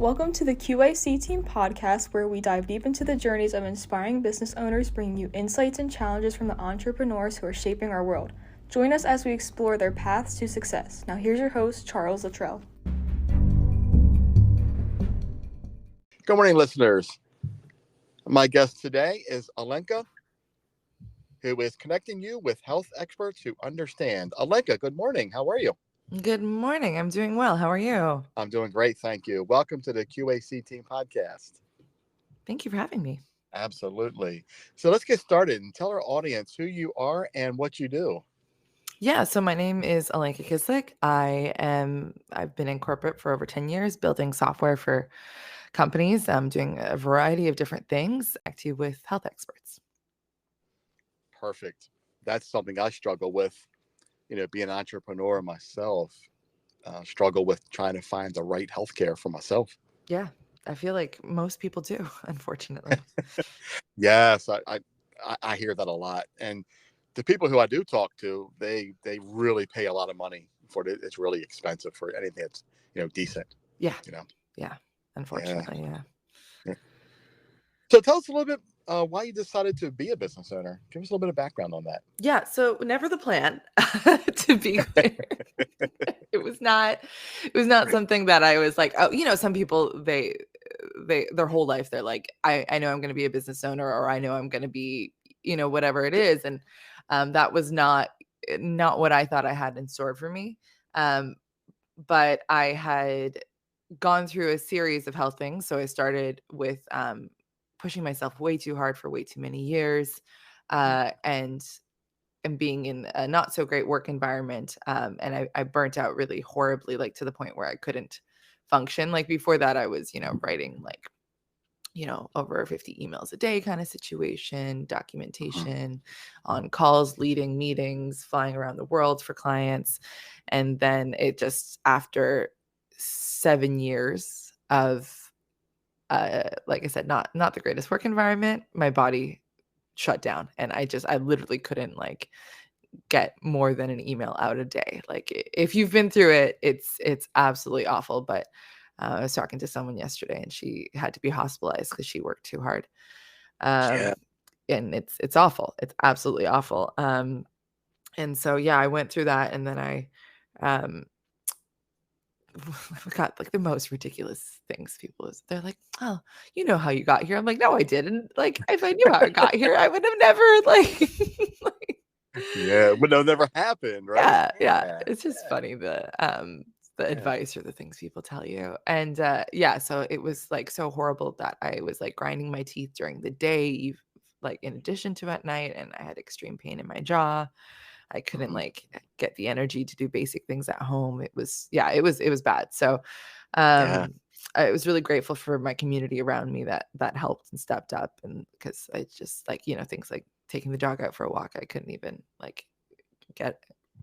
Welcome to the Q.A.C. Team podcast, where we dive deep into the journeys of inspiring business owners, bringing you insights and challenges from the entrepreneurs who are shaping our world. Join us as we explore their paths to success. Now here's your host, Charles Luttrell. Good morning, listeners. My guest today is Alenka, who is connecting you with health experts who understand. Alenka, good morning. How are you? Good morning. I'm doing well. How are you? I'm doing great. Thank you. Welcome to the Q.A.C. Team podcast. Thank you for having me. Absolutely. So let's get started and tell our audience who you are and what you do. Yeah, so my name is Alenka Kyslik. I've been in corporate for over 10 years, building software for companies. I'm doing a variety of different things, active with health experts. Perfect. That's something I struggle with, being an entrepreneur myself, struggle with trying to find the right healthcare for myself. Yeah, I feel like most people do, unfortunately. Yes, I hear that a lot. And the people who I do talk to, they really pay a lot of money for it. It's really expensive for anything that's, decent. Yeah. Yeah. Unfortunately, yeah. So tell us a little bit why you decided to be a business owner. Give us a little bit of background on that. Yeah, so never the plan, to be clear. It was not something that I was like, oh, some people they their whole life they're like, I know I'm going to be a business owner, or I know I'm going to be, whatever it is. And that was not what I thought I had in store for me. But I had gone through a series of health things. So I started with pushing myself way too hard for way too many years, and being in a not so great work environment. And I burnt out really horribly, like to the point where I couldn't function. Like before that, I was, writing like, over 50 emails a day kind of situation, documentation, on calls, leading meetings, flying around the world for clients. And then it just, after 7 years of, like I said, not the greatest work environment, my body shut down, and I literally couldn't like get more than an email out a day. Like if you've been through it, it's absolutely awful. But I was talking to someone yesterday, and she had to be hospitalized because she worked too hard. And it's awful. It's absolutely awful. And so yeah, I went through that, and then I got like the most ridiculous things. They're like, oh, you know how you got here. I'm like, no, I didn't. Like, if I knew how I got here, I would have never Yeah, but no, never happened, right? Yeah. It's just funny the advice or the things people tell you. And so it was like so horrible that I was like grinding my teeth during the day, like in addition to at night, and I had extreme pain in my jaw. I couldn't like get the energy to do basic things at home. It was bad. So I was really grateful for my community around me that helped and stepped up. And because I just like, things like taking the dog out for a walk, I couldn't even like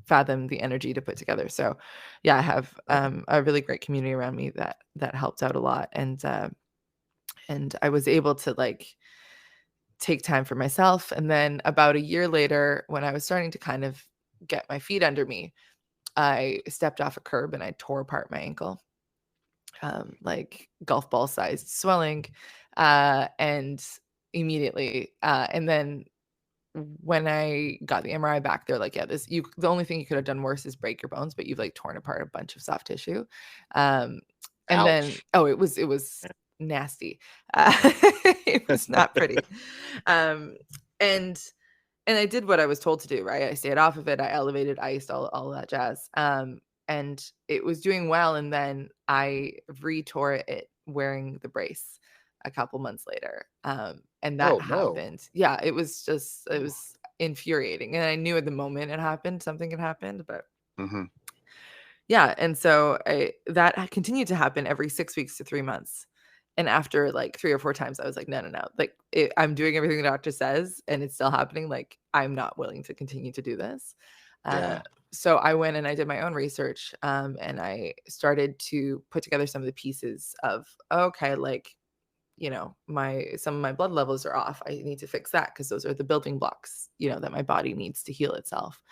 fathom the energy to put together. So yeah, I have a really great community around me that helped out a lot. And I was able to like take time for myself. And then about a year later, when I was starting to kind of get my feet under me, I stepped off a curb and I tore apart my ankle, like golf ball sized swelling. And immediately, and then when I got the MRI back, they're like, yeah, the only thing you could have done worse is break your bones, but you've like torn apart a bunch of soft tissue. And Ouch. then, it was nasty. It was not pretty. And I did what I was told to do, right? I stayed off of it. I elevated, iced, all that jazz. And it was doing well. And then I retore it wearing the brace a couple months later. And that happened. No. Yeah, it was infuriating. And I knew at the moment it happened, something had happened, but yeah. And so that continued to happen every 6 weeks to 3 months. And after like 3 or 4 times, I was like, no. Like I'm doing everything the doctor says and it's still happening. Like I'm not willing to continue to do this. So I went and I did my own research, and I started to put together some of the pieces of, okay, like, some of my blood levels are off. I need to fix that because those are the building blocks, that my body needs to heal itself.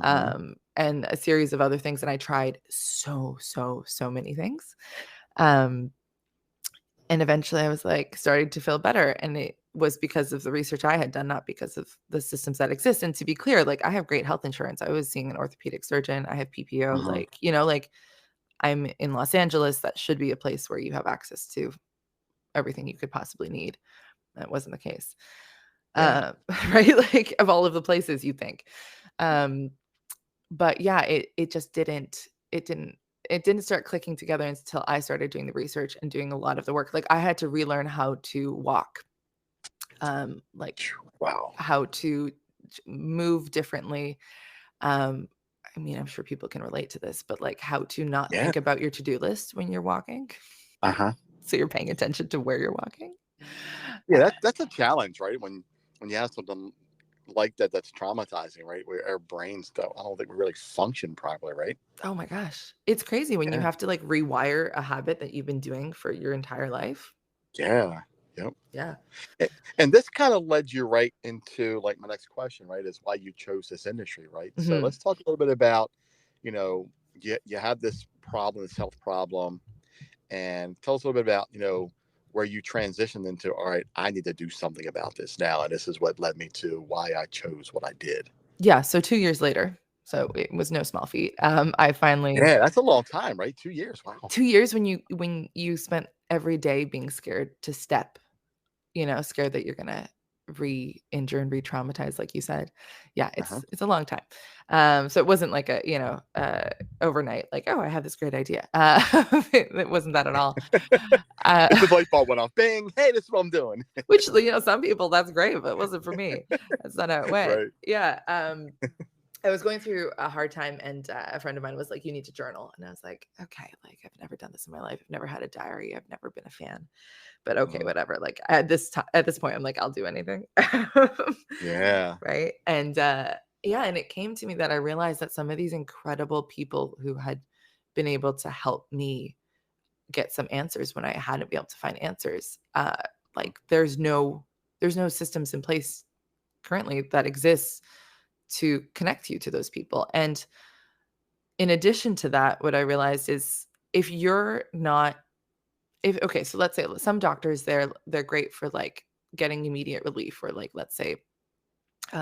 And a series of other things. And I tried so many things. And eventually I was like starting to feel better. And it was because of the research I had done, not because of the systems that exist. And to be clear, like I have great health insurance. I was seeing an orthopedic surgeon. I have PPO, Hmm. like, like I'm in Los Angeles. That should be a place where you have access to everything you could possibly need. That wasn't the case. Yeah. Right? Like of all of the places you think. Um, but yeah, it just it didn't start clicking together until I started doing the research and doing a lot of the work. Like I had to relearn how to walk, like Wow. how to move differently. Um, I mean, I'm sure people can relate to this, but like how to not Yeah. think about your to-do list when you're walking. Uh-huh. So you're paying attention to where you're walking. Yeah, that's a challenge, right? When you have something like that that's traumatizing, right? Where our brains don't, I don't think we really function properly, right? Oh my gosh. It's crazy when you Yeah. have to like rewire a habit that you've been doing for your entire life. Yeah. Yep. Yeah. And this kind of led you right into like my next question, right? Is why you chose this industry, right? So Mhm. let's talk a little bit about, you know, you have this problem, this health problem, and tell us a little bit about, where you transitioned into, all right, I need to do something about this now. And this is what led me to why I chose what I did. Yeah, so 2 years later, so it was no small feat. I finally Yeah, that's a long time, right? 2 years. Wow. 2 years when you spent every day being scared to step, scared that you're gonna re-injure and re-traumatize, like you said. Yeah, Uh-huh. it's a long time. So it wasn't like a, overnight, like, "Oh, I have this great idea." It wasn't that at all. Just Uh, the light bulb went off. Bing. Hey, this is what I'm doing. which, some people, that's great, but it wasn't for me. That's not how it went. Right. Yeah, I was going through a hard time, and a friend of mine was like, "You need to journal." And I was like, "Okay, like I've never done this in my life. I've never had a diary. I've never been a fan, but okay, Mhm. whatever." Like at this point, I'm like, I'll do anything. Yeah. Right. And yeah, and it came to me that I realized that some of these incredible people who had been able to help me get some answers when I hadn't been able to find answers, like there's no systems in place currently that exists to connect you to those people. And in addition to that, what I realized is if you're not if okay, so let's say some doctors, they're great for like getting immediate relief, or like let's say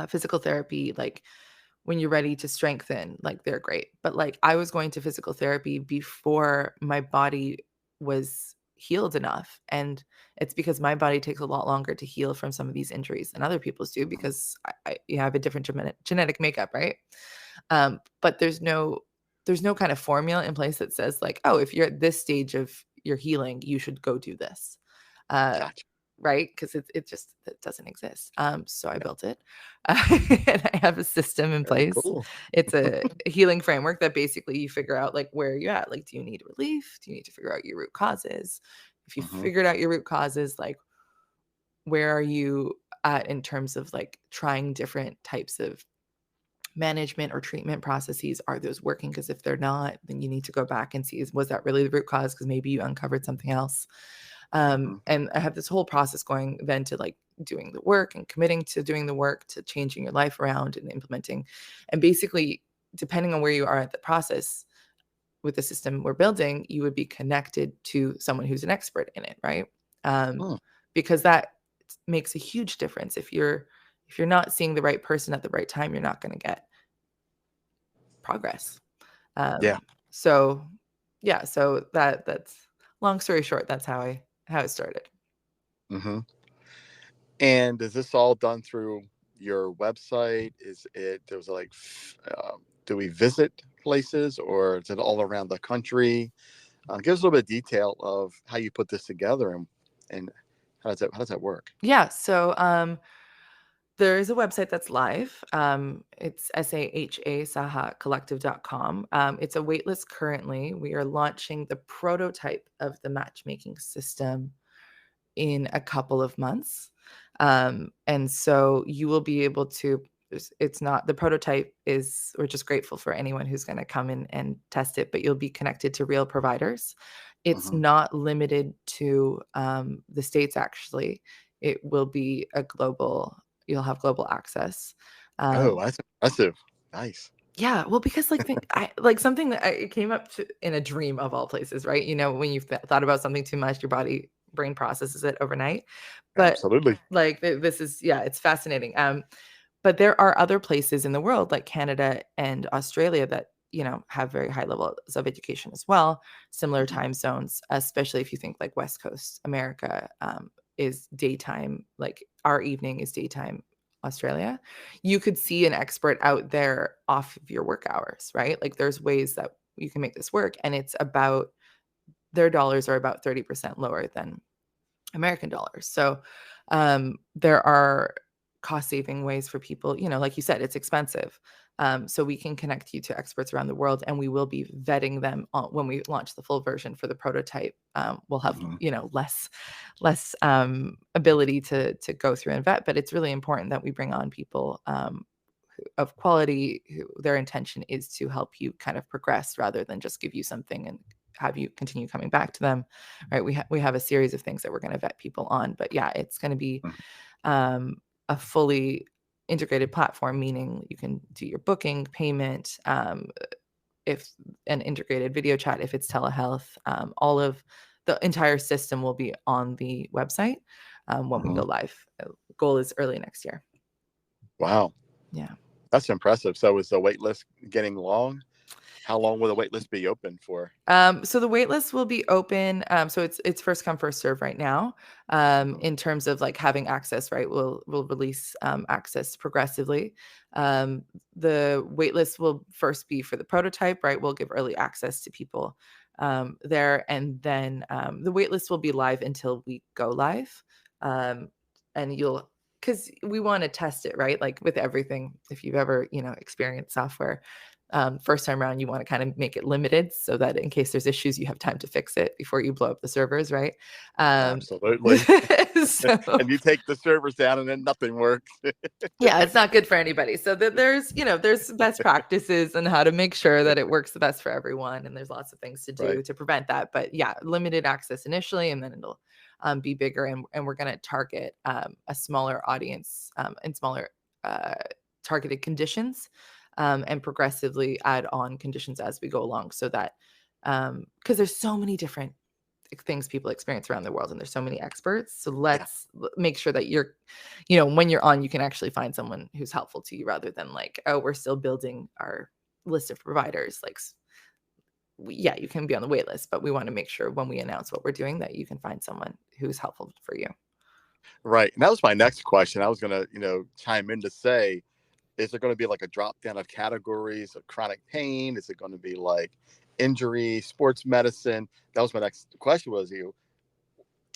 physical therapy, like when you're ready to strengthen, like they're great. But like I was going to physical therapy before my body was healed enough. And it's because my body takes a lot longer to heal from some of these injuries than other people's do, because you have a different genetic makeup, right? But there's no kind of formula in place that says like, oh, if you're at this stage of your healing, you should go do this. Uh, Gotcha. right? Because it doesn't exist. So I Yeah. built it, and I have a system in Very place. cool. It's a healing framework that basically you figure out like where you're at. Like, do you need relief? Do you need to figure out your root causes? If you Hmm. figured out your root causes, like where are you at in terms of like trying different types of management or treatment processes? Are those working? Because if they're not, then you need to go back and see, was that really the root cause? Because maybe you uncovered something else. Hmm. And I have this whole process going then to like doing the work and committing to doing the work, to changing your life around and implementing. And basically, depending on where you are at the process with the system we're building, you would be connected to someone who's an expert in it, right? Um, Hmm. because that makes a huge difference. If you're not seeing the right person at the right time, you're not going to get progress. Yeah. So yeah, so that's long story short, that's how it started. Hmm. And is this all done through your website? Is it, there's like, do we visit places, or is it all around the country? Give us a little bit of detail of how you put this together, and how does that work? Yeah, so there is a website that's live. It's SAHA, SAHA It's a waitlist currently. We are launching the prototype of the matchmaking system in a couple of months. And so you will be able to, it's not, the prototype is, we're just grateful for anyone who's going to come in and test it, but you'll be connected to real providers. It's Hmm. not limited to the States, actually. It will be you'll have global access. Oh, Um, that's impressive. Nice. yeah, well, because like I like something that it came up to in a dream of all places, right? When you've thought about something too much, your body brain processes it overnight. But Absolutely. like this is, it's fascinating. But there are other places in the world like Canada and Australia that, have very high levels of education as well, similar Mhm. time zones, especially if you think like West Coast America is daytime, like our evening is daytime Australia. You could see an expert out there off of your work hours, right? Like there's ways that you can make this work, and it's about their dollars are about 30% lower than American dollars. So there are cost saving ways for people, like you said, it's expensive. So we can connect you to experts around the world, and we will be vetting them when we launch the full version. For the prototype, we'll have, Mhm. less ability to go through and vet, but it's really important that we bring on people of quality who their intention is to help you kind of progress rather than just give you something and have you continue coming back to them, right? We have a series of things that we're going to vet people on, but yeah, it's going to be a fully integrated platform, meaning you can do your booking, payment, if an integrated video chat, if it's telehealth, all of the entire system will be on the website when we go live. Goal is early next year. Wow. Yeah. That's impressive. So is the wait list getting long? How long will the wait list be open for? So the wait list will be open. So it's first come, first serve right now. In terms of like having access, right? We'll release access progressively. The wait list will first be for the prototype, right? We'll give early access to people there, and then the wait list will be live until we go live. And because we want to test it, right? Like with everything, if you've ever experienced software. First time around, you want to kind of make it limited so that in case there's issues, you have time to fix it before you blow up the servers, right? Absolutely. So, And you take the servers down and then nothing works. yeah, it's not good for anybody. So there's best practices and how to make sure that it works the best for everyone. And there's lots of things to do Right. to prevent that. But yeah, limited access initially, and then it'll be bigger. And we're going to target a smaller audience and smaller targeted conditions. And progressively add on conditions as we go along, so that because there's so many different things people experience around the world, and there's so many experts. So let's make sure that you're, when you're on, you can actually find someone who's helpful to you, rather than like, oh, we're still building our list of providers. Like, yeah, you can be on the wait list, but we want to make sure when we announce what we're doing that you can find someone who's helpful for you. Right. And that was my next question. I was going to, chime in to say, is there going to be like a drop down of categories of chronic pain? Is it going to be like injury, sports medicine? That was my next question.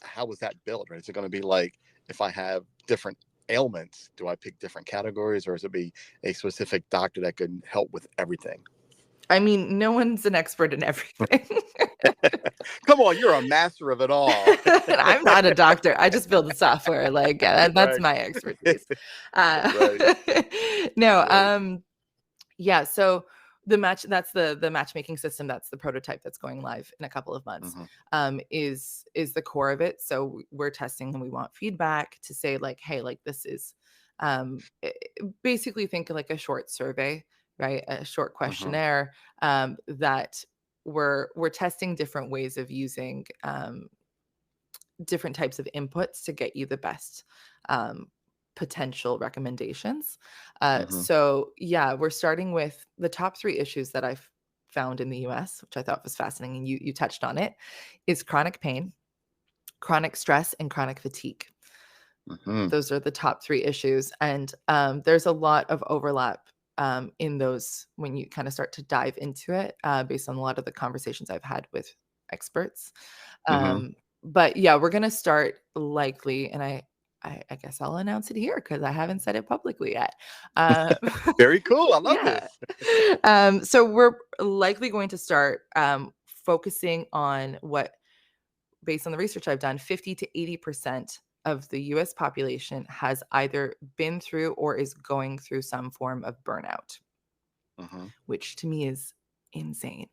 How was that built? Right? Is it going to be like, if I have different ailments, do I pick different categories, or is it be a specific doctor that can help with everything? I mean, no one's an expert in everything. Come on, you're a master of it all. I'm not a doctor. I just build the software. Like that's Right. my expertise. Right. No, Right. yeah. So that's the matchmaking system. That's the prototype that's going live in a couple of months. Is the core of it. So we're testing, and we want feedback to say like, hey, like this is basically think of like a short survey, right? A short questionnaire that we're testing different ways of using different types of inputs to get you the best potential recommendations. So yeah, we're starting with the top 3 issues that I've found in the US, which I thought was fascinating, and you touched on it, is chronic pain, chronic stress, and chronic fatigue. Those are the top 3 issues. And there's a lot of overlap in those when you kind of start to dive into it, based on a lot of the conversations I've had with experts. But yeah, we're going to start likely, and I guess I'll announce it here because I haven't said it publicly yet. Very cool. I love Yeah. this. So we're likely going to start focusing on what, based on the research I've done, 50 to 80% of the US population has either been through or is going through some form of burnout, which to me is insane.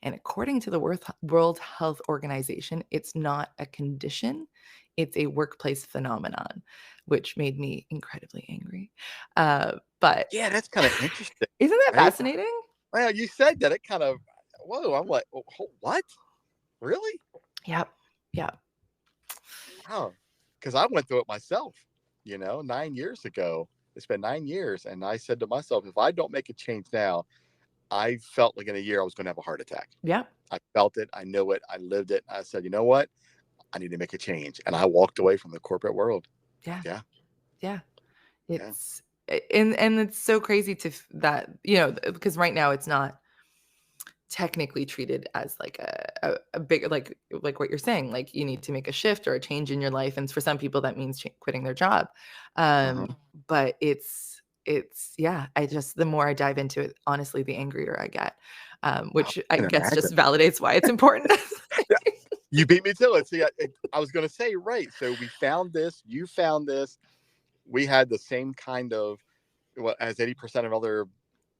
And according to the World Health Organization, it's not a condition, it's a workplace phenomenon, which made me incredibly angry. But Yeah, that's kind of interesting. isn't that Right? fascinating? Well, you said that, it kind of, whoa, I'm like, what? Really? Yep. Yeah. wow, because I went through it myself, 9 years ago. It's been 9 years. And I said to myself, if I don't make a change now, I felt like in a year I was going to have a heart attack. Yeah. I felt it. I knew it. I lived it. I said, you know what? I need to make a change. And I walked away from the corporate world. Yeah. Yeah. Yeah. Yeah. It's and it's so crazy that, because right now it's not technically treated as like a big, like what you're saying, like you need to make a shift or a change in your life. And for some people that means quitting their job. Uh-huh. But yeah, the more I dive into it, honestly, the angrier I get, which I can guess imagine. just validates why it's important. Yeah, you beat me to it. See, I was going to say, right. So we found this, you found this. We had the same kind of, well, as 80% of other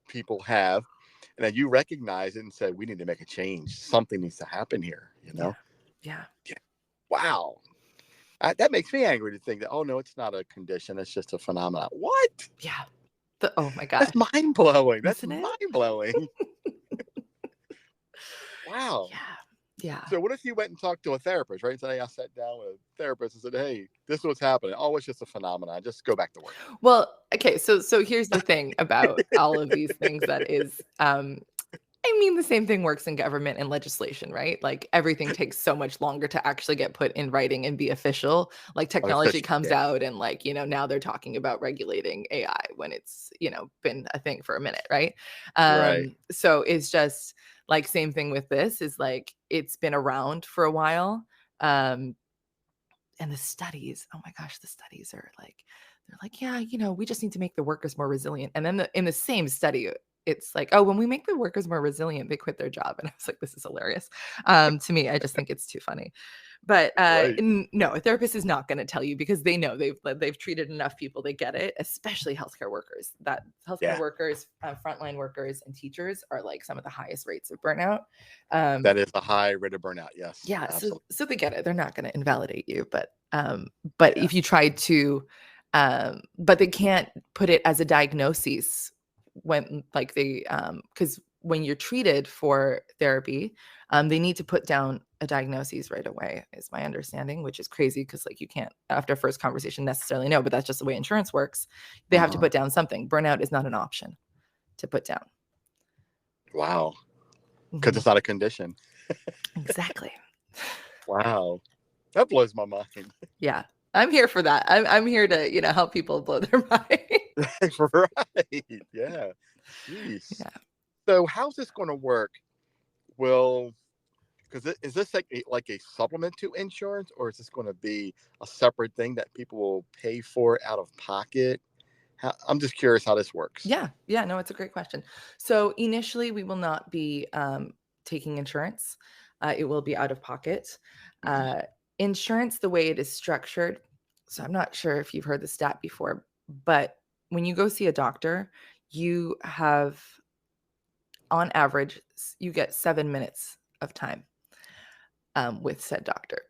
people have. And then you recognize it and said, we need to make a change. Something needs to happen here, Yeah. Yeah. Yeah. Wow. That makes me angry to think that, oh, no, it's not a condition. It's just a phenomenon. What? Yeah. Oh my gosh. That's mind blowing. That's Isn't it? mind blowing. Wow. Yeah. Yeah. So what if you went and talked to a therapist, right? Today I sat down with a therapist and said, hey, this is what's happening. Oh, it's just a phenomenon. Just go back to work. Well, okay. So here's the thing about all of these things that is, I mean, the same thing works in government and legislation, right? Like everything takes so much longer to actually get put in writing and be official. Like technology comes out and like, now they're talking about regulating AI when it's, been a thing for a minute, right? Right. So it's just like same thing with this is like it's been around for a while. And the studies, oh my gosh, the studies are like, they're like, yeah, we just need to make the workers more resilient. And then in the same study, it's like, oh, when we make the workers more resilient, they quit their job. And I was like, this is hilarious. To me, I just think it's too funny. But Right. no, a therapist is not going to tell you because they know they've treated enough people. They get it, especially healthcare workers. That healthcare workers, frontline workers, and teachers are like some of the highest rates of burnout. That is a high rate of burnout. Yes. Yeah. Absolutely. So they get it. They're not going to invalidate you. But Yeah. if you try to, but they can't put it as a diagnosis when like because when you're treated for therapy, they need to put down a diagnosis right away, is my understanding, which is crazy because like you can't after first conversation necessarily know, but that's just the way insurance works. They have to put down something. Burnout is not an option to put down. Wow. Because it's not a condition. Exactly. Wow. That blows my mind. Yeah. I'm here for that. I'm here to, help people blow their mind. Right. Yeah. Jeez. Yeah. So how's this going to work? Because is this like a supplement to insurance, or is this going to be a separate thing that people will pay for out of pocket? I'm just curious how this works. Yeah. Yeah. No, it's a great question. So initially, we will not be taking insurance. It will be out of pocket. Insurance, the way it is structured. So I'm not sure if you've heard the stat before, but when you go see a doctor, you have, on average, you get 7 minutes of time with said doctor,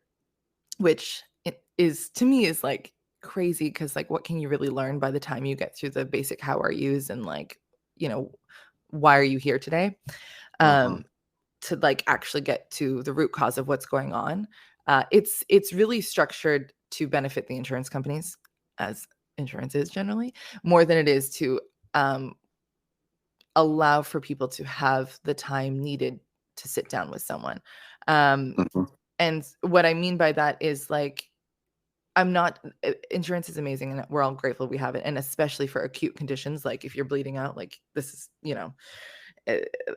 which it is to me is like crazy because like what can you really learn by the time you get through the basic how are yous and like why are you here today, to like actually get to the root cause of what's going on. It's really structured to benefit the insurance companies, as insurance is generally, more than it is to allow for people to have the time needed to sit down with someone. And what I mean by that is like, insurance is amazing and we're all grateful we have it. And especially for acute conditions, like if you're bleeding out, like this is,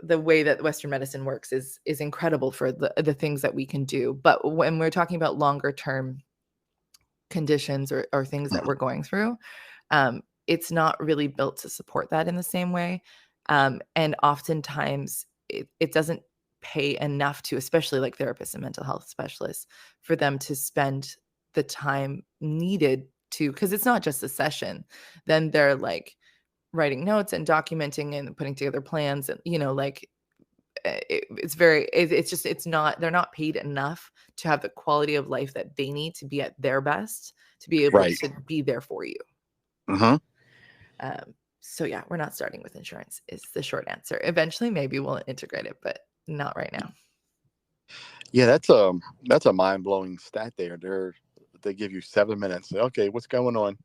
the way that Western medicine works is incredible for the things that we can do. But when we're talking about longer term conditions or things that we're going through, it's not really built to support that in the same way. And oftentimes it doesn't pay enough to, especially like therapists and mental health specialists, for them to spend the time needed to, because it's not just a session. Then they're like writing notes and documenting and putting together plans and, like it's not, they're not paid enough to have the quality of life that they need to be at their best, to be able to be there for you. So yeah, we're not starting with insurance is the short answer. Eventually, maybe we'll integrate it, but not right now. Yeah, that's a mind-blowing stat there. they give you 7 minutes. Okay, what's going on?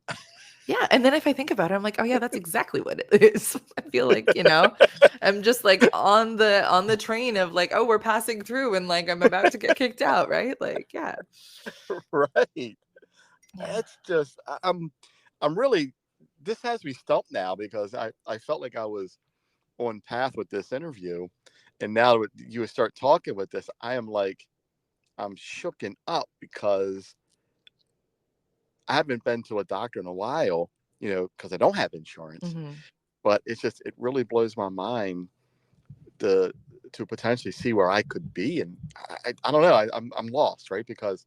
Yeah. And then if I think about it, I'm like, oh yeah, that's exactly what it is. I feel like, I'm just like on the train of like, oh, we're passing through and like I'm about to get kicked out, right? Like, yeah. Right. Yeah. It's just I'm really, this has me stumped now because I felt like I was on path with this interview, and now that you start talking with this, I am like, I'm shooken up because I haven't been to a doctor in a while, because I don't have insurance. Mm-hmm. But it's just, it really blows my mind to potentially see where I could be, and I don't know, I'm lost, right? Because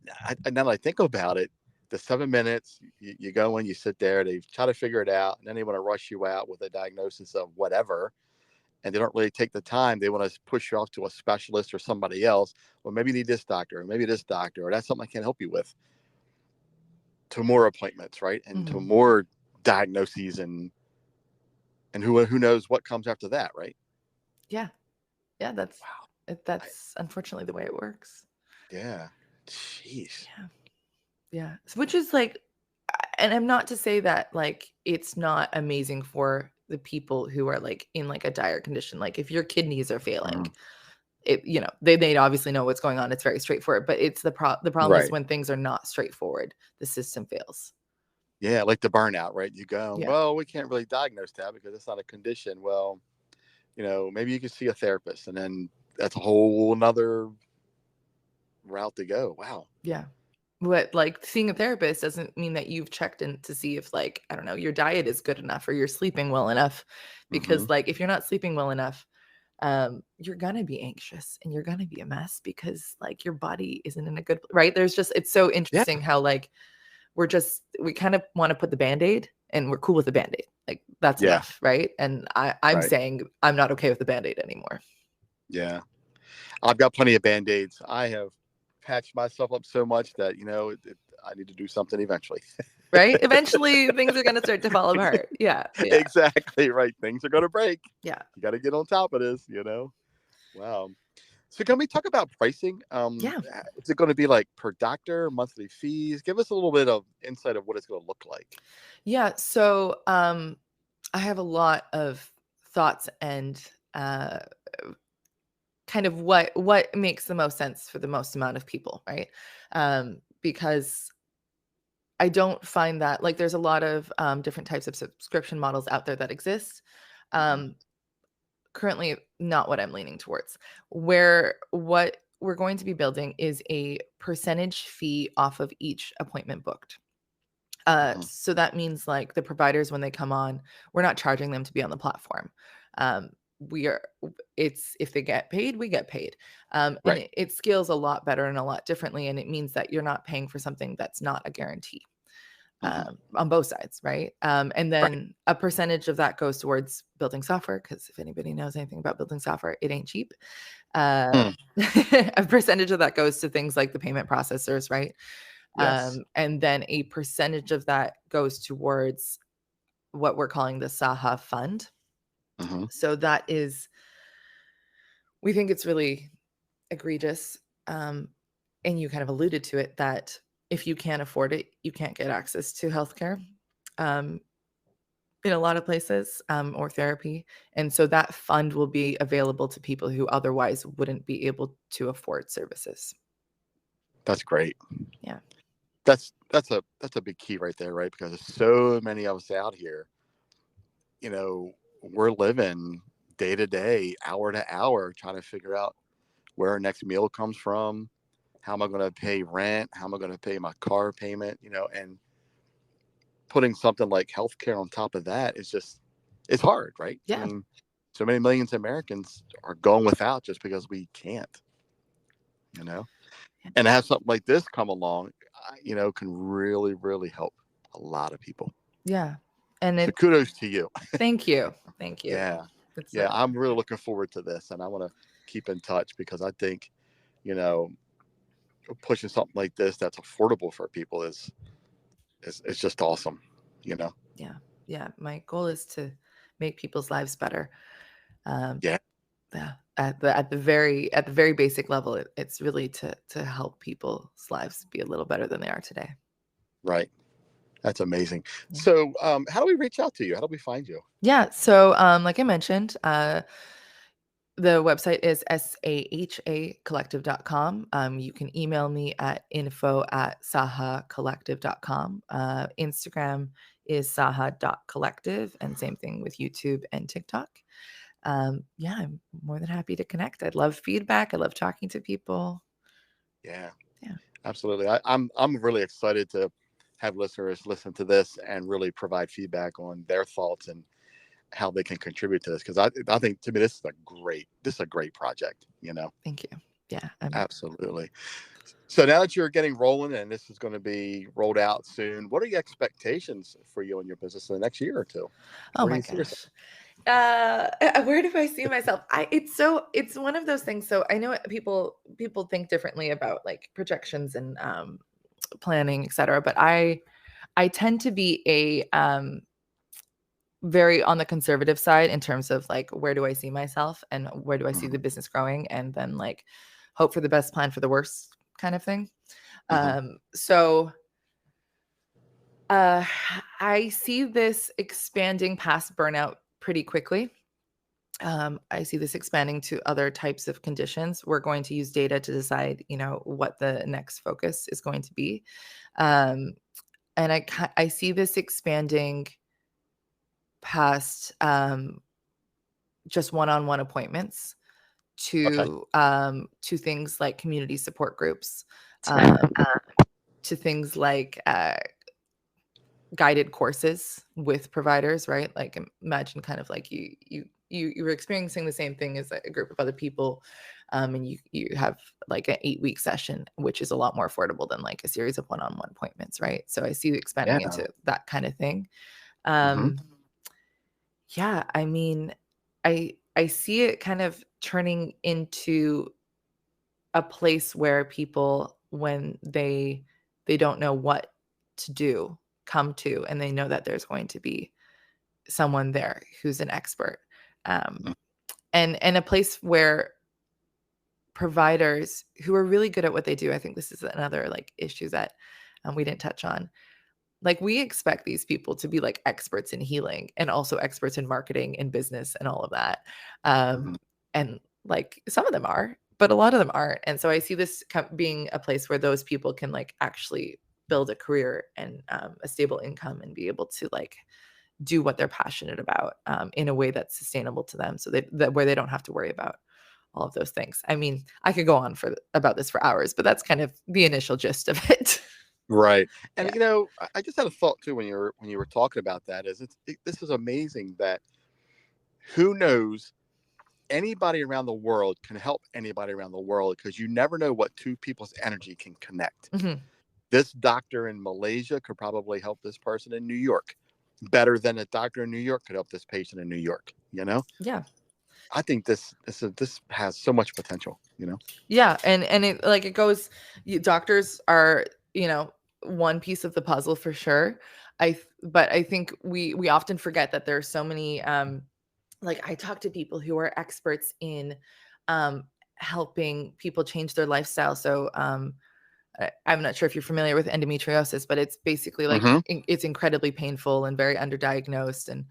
now that I think about it, the 7 minutes, you go in, you sit there, they try to figure it out, and then they want to rush you out with a diagnosis of whatever, and they don't really take the time. They want to push you off to a specialist or somebody else. Well, maybe you need this doctor, or maybe this doctor, or that's something I can't help you with. To more appointments, right, and to Mm-hmm. more diagnoses, and who knows what comes after that, right? Yeah. Yeah. Wow. That's unfortunately the way it works. Yeah. Jeez. Yeah. Yeah. Which is like, and I'm not to say that like it's not amazing for the people who are like in like a dire condition. Like if your kidneys are failing, Mhm. they obviously know what's going on. It's very straightforward, but it's the problem is Right. when things are not straightforward, the system fails. Yeah, like the burnout, right? You go, Yeah. well, we can't really diagnose that because it's not a condition. Well, maybe you could see a therapist, and then that's a whole another route to go. Wow. Yeah. But like seeing a therapist doesn't mean that you've checked in to see if like, I don't know, your diet is good enough or you're sleeping well enough. Hmm. Because like if you're not sleeping well enough, you're gonna be anxious and you're gonna be a mess because like your body isn't in a good right. It's so Yeah. interesting how like we kind of want to put the band-aid and we're cool with the band-aid. Like that's Yeah. enough, right? And I'm Right. saying I'm not okay with the band-aid anymore. Yeah. I've got plenty of band-aids. I have patched myself up so much that, I need to do something eventually. Right? Eventually things are gonna start to fall apart. Yeah. Yeah. Exactly right. Things are going to break. Yeah. You got to get on top of this. Wow. So can we talk about pricing? Yeah. Is it going to be like per doctor, monthly fees? Give us a little bit of insight of what it's going to look like. Yeah. So I have a lot of thoughts and kind of what makes the most sense for the most amount of people, right? Because I don't find that like there's a lot of different types of subscription models out there that exist. Hmm. Um, Currently, not what I'm leaning towards. What we're going to be building is a percentage fee off of each appointment booked. Hmm. So that means like the providers when they come on, we're not charging them to be on the platform. We are it's if they get paid, we get paid. And Right. it scales a lot better and a lot differently. And it means that you're not paying for something that's not a guarantee Hmm. on both sides, right? And Right. then a percentage of that goes towards building software because if anybody knows anything about building software, it ain't cheap. Hmm. A percentage of that goes to things like the payment processors, right? Yes. And then a percentage of that goes towards what we're calling the SAHA fund. Hmm. So that is, we think it's really egregious. And you kind of alluded to it that if you can't afford it, you can't get access to healthcare um, in a lot of places or therapy. And so that fund will be available to people who otherwise wouldn't be able to afford services. That's great. Yeah. That's a big key right there, right? Because there's so many of us out here, you know, we're living day to day, hour to hour, trying to figure out where our next meal comes from. How am I going to pay rent? How am I going to pay my car payment? And putting something like healthcare on top of that is just, it's hard, right? I Yeah. mean, so many millions of Americans are going without just because we can't, you know, Yeah. and to have something like this come along, can really, really help a lot of people. Yeah. And So it, kudos to you. thank you. Thank you. Yeah. It's Yeah. I'm really looking forward to this, and I want to keep in touch because I think, you know, pushing something like this that's affordable for people is just awesome, you know? yeah. Yeah. My goal is to make people's lives better. Um, Yeah. Yeah. At the very basic level, it's really to help people's lives be a little better than they are today. Right. That's amazing. Yeah. So, how do we reach out to you? How do we find you? Yeah. So, like I mentioned, the website is sahacollective.com. You can email me at info@sahacollective.com. Instagram is saha.collective, and same thing with YouTube and TikTok. Yeah, I'm more than happy to connect. I love feedback. I love talking to people. Yeah, Yeah. absolutely. I'm really excited to have listeners listen to this and really provide feedback on their thoughts and how they can contribute to this, because I think, to me, this is a great project. Thank you. Yeah. Absolutely. So now that you're getting rolling and this is going to be rolled out soon, what are your expectations for you and your business in the next year or two? Oh Where do my you see yourself? gosh. Where do I see myself? It's one of those things. So I know people think differently about like projections and planning, et cetera, but I tend to be a very on the conservative side in terms of like where do I see myself and where do I see the Mhm. business growing, and then like hope for the best, plan for the worst kind of thing. Mhm. So uh I see this expanding past burnout pretty quickly. I see this expanding to other types of conditions. We're going to use data to decide, what the next focus is going to be. Um, and I see this expanding past just one-on-one appointments Okay. to things like community support groups, um, to things like guided courses with providers, right? Like imagine kind of like you were experiencing the same thing as a group of other people, and you have like an 8-week session, which is a lot more affordable than like a series of one-on-one appointments, right? So I see it expanding Yeah. into that kind of thing. Hmm. Yeah, I mean, I see it kind of turning into a place where people, when they don't know what to do, come to, and they know that there's going to be someone there who's an expert, um, and a place where providers who are really good at what they do. I think this is another like issue that we didn't touch on. Like we expect these people to be like experts in healing and also experts in marketing and business and all of that. Hmm. And like some of them are, but a lot of them aren't. And so I see this being a place where those people can like actually build a career and a stable income and be able to like do what they're passionate about in a way that's sustainable to them, so that where they don't have to worry about all of those things. I mean, I could go on for about this for hours, but that's kind of the initial gist of it. Right. And Yeah. I just had a thought too when you were talking about that. This is amazing that who knows, anybody around the world can help anybody around the world, because you never know what two people's energy can connect. Mhm. This doctor in Malaysia could probably help this person in New York better than a doctor in New York could help this patient in New York. Yeah. I think this has so much potential. Yeah, and it like it goes. Doctors are one piece of the puzzle for sure. But I think we often forget that there's so many. Like I talk to people who are experts in um, helping people change their lifestyle. So I'm not sure if you're familiar with endometriosis, but it's basically like Hmm. it's incredibly painful and very underdiagnosed, and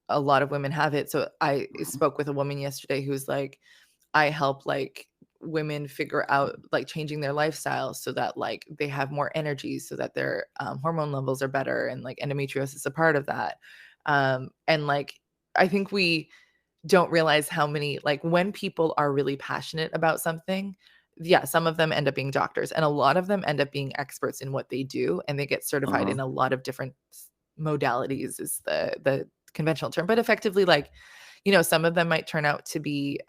a lot of women have it. So I spoke with a woman yesterday who's like, I help like women figure out like changing their lifestyle so that like they have more energy, so that their hormone levels are better, and like endometriosis is a part of that. And like I think we don't realize how many like when people are really passionate about something, yeah, some of them end up being doctors, and a lot of them end up being experts in what they do, and they get certified Hmm. in a lot of different modalities is the conventional term, but effectively like some of them might turn out to be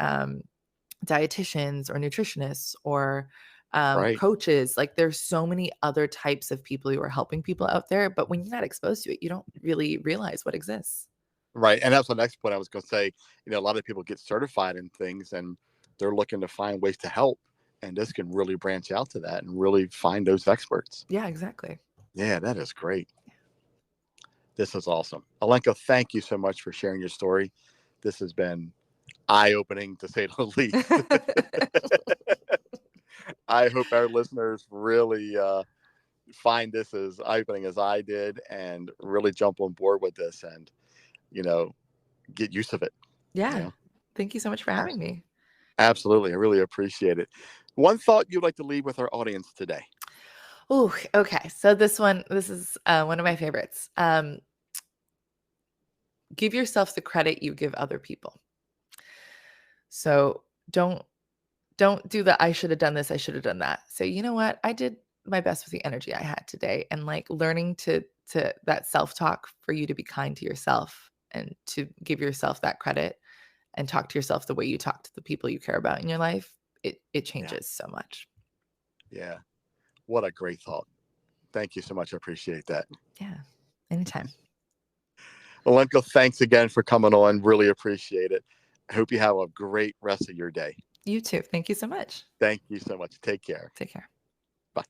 dietitians or nutritionists or Right. coaches. Like there's so many other types of people who are helping people out there, but when you're not exposed to it, you don't really realize what exists. Right. And that's the next point I was going to say. A lot of people get certified in things and they're looking to find ways to help. And this can really branch out to that and really find those experts. Yeah, exactly. Yeah, that is great. This is awesome. Alenka, thank you so much for sharing your story. This has been eye-opening to say the least. I hope our listeners really find this as eye-opening as I did and really jump on board with this and, get use of it. Yeah. Thank you so much for having me. Absolutely. I really appreciate it. One thought you'd like to leave with our audience today? Oh, okay. So this is one of my favorites. Give yourself the credit you give other people. So don't do the I should have done this, I should have done that. So you know what? I did my best with the energy I had today, and like learning to that self-talk for you to be kind to yourself and to give yourself that credit and talk to yourself the way you talk to the people you care about in your life. It changes so much. Yeah. What a great thought. Thank you so much. I appreciate that. Yeah. Anytime. Alenka, thanks again for coming on. Really appreciate it. I hope you have a great rest of your day. You too. Thank you so much. Thank you so much. Take care. Take care. Bye.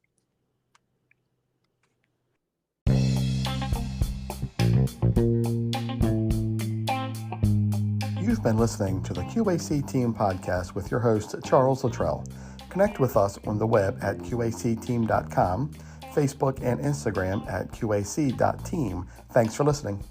You've been listening to the Q.A.C. Team Podcast with your host, Charles Luttrell. Connect with us on the web at qacteam.com, Facebook and Instagram at qac.team. Thanks for listening.